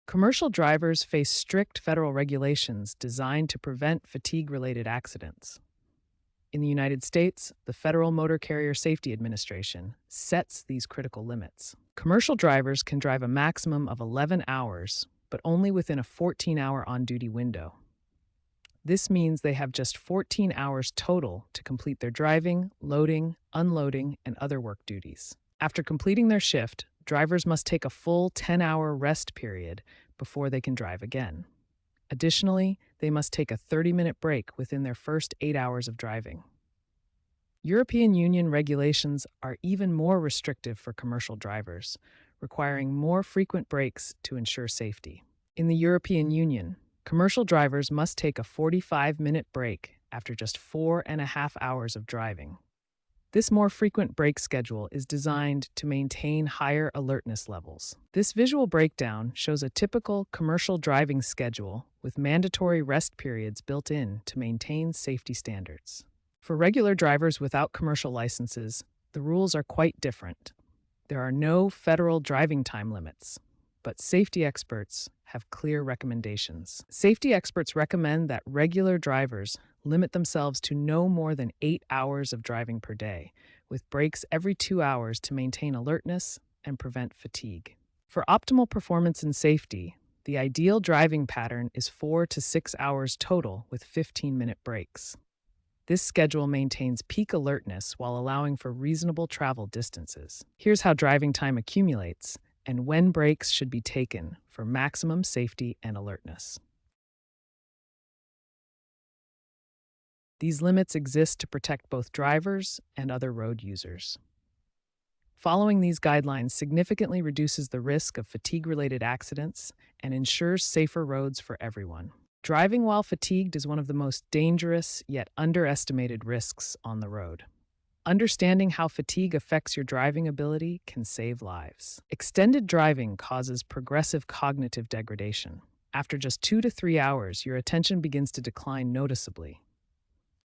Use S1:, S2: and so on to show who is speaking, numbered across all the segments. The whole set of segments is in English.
S1: Commercial drivers face strict federal regulations designed to prevent fatigue related accidents. In the United States, the Federal Motor Carrier Safety Administration sets these critical limits. Commercial drivers can drive a maximum of 11 hours, but only within a 14-hour on-duty window. This means they have just 14 hours total to complete their driving, loading, unloading, and other work duties. After completing their shift, drivers must take a full 10-hour rest period before they can drive again. Additionally, they must take a 30-minute break within their first 8 hours of driving. European Union regulations are even more restrictive for commercial drivers, requiring more frequent breaks to ensure safety. In the European Union, commercial drivers must take a 45-minute break after just 4.5 hours of driving. This more frequent break schedule is designed to maintain higher alertness levels. This visual breakdown shows a typical commercial driving schedule with mandatory rest periods built in to maintain safety standards. For regular drivers without commercial licenses, the rules are quite different. There are no federal driving time limits, but safety experts have clear recommendations. Safety experts recommend that regular drivers limit themselves to no more than 8 hours of driving per day, with breaks every 2 hours to maintain alertness and prevent fatigue. For optimal performance and safety, the ideal driving pattern is 4 to 6 hours total with 15-minute breaks. This schedule maintains peak alertness while allowing for reasonable travel distances. Here's how driving time accumulates and when breaks should be taken for maximum safety and alertness. These limits exist to protect both drivers and other road users. Following these guidelines significantly reduces the risk of fatigue-related accidents and ensures safer roads for everyone. Driving while fatigued is one of the most dangerous yet underestimated risks on the road. Understanding how fatigue affects your driving ability can save lives. Extended driving causes progressive cognitive degradation. After just 2 to 3 hours, your attention begins to decline noticeably.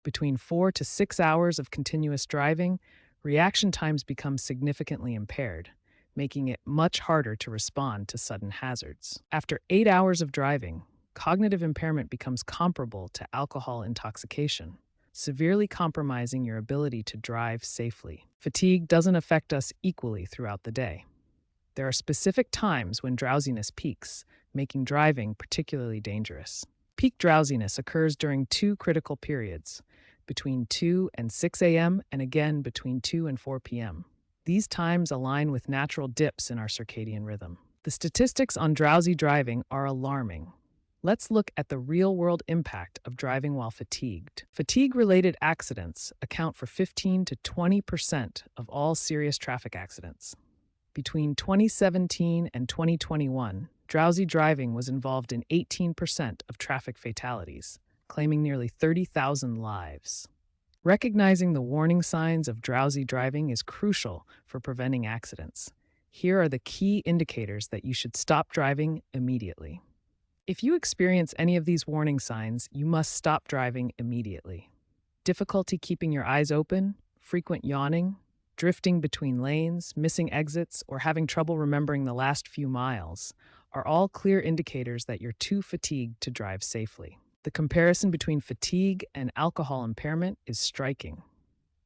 S1: Between 4 to 6 hours of continuous driving, reaction times become significantly impaired, making it much harder to respond to sudden hazards. After 8 hours of driving, cognitive impairment becomes comparable to alcohol intoxication, severely compromising your ability to drive safely. Fatigue doesn't affect us equally throughout the day. There are specific times when drowsiness peaks, making driving particularly dangerous. Peak drowsiness occurs during 2 critical periods, between 2 and 6 a.m. and again between 2 and 4 p.m. These times align with natural dips in our circadian rhythm. The statistics on drowsy driving are alarming. Let's look at the real-world impact of driving while fatigued. Fatigue-related accidents account for 15 to 20% of all serious traffic accidents. Between 2017 and 2021, drowsy driving was involved in 18% of traffic fatalities, claiming nearly 30,000 lives. Recognizing the warning signs of drowsy driving is crucial for preventing accidents. Here are the key indicators that you should stop driving immediately. If you experience any of these warning signs, you must stop driving immediately. Difficulty keeping your eyes open, frequent yawning, drifting between lanes, missing exits, or having trouble remembering the last few miles are all clear indicators that you're too fatigued to drive safely. The comparison between fatigue and alcohol impairment is striking.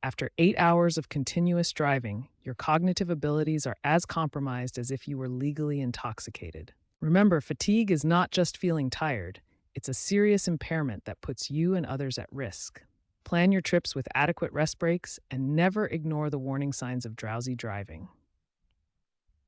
S1: After 8 hours of continuous driving, your cognitive abilities are as compromised as if you were legally intoxicated. Remember, fatigue is not just feeling tired, it's a serious impairment that puts you and others at risk. Plan your trips with adequate rest breaks and never ignore the warning signs of drowsy driving.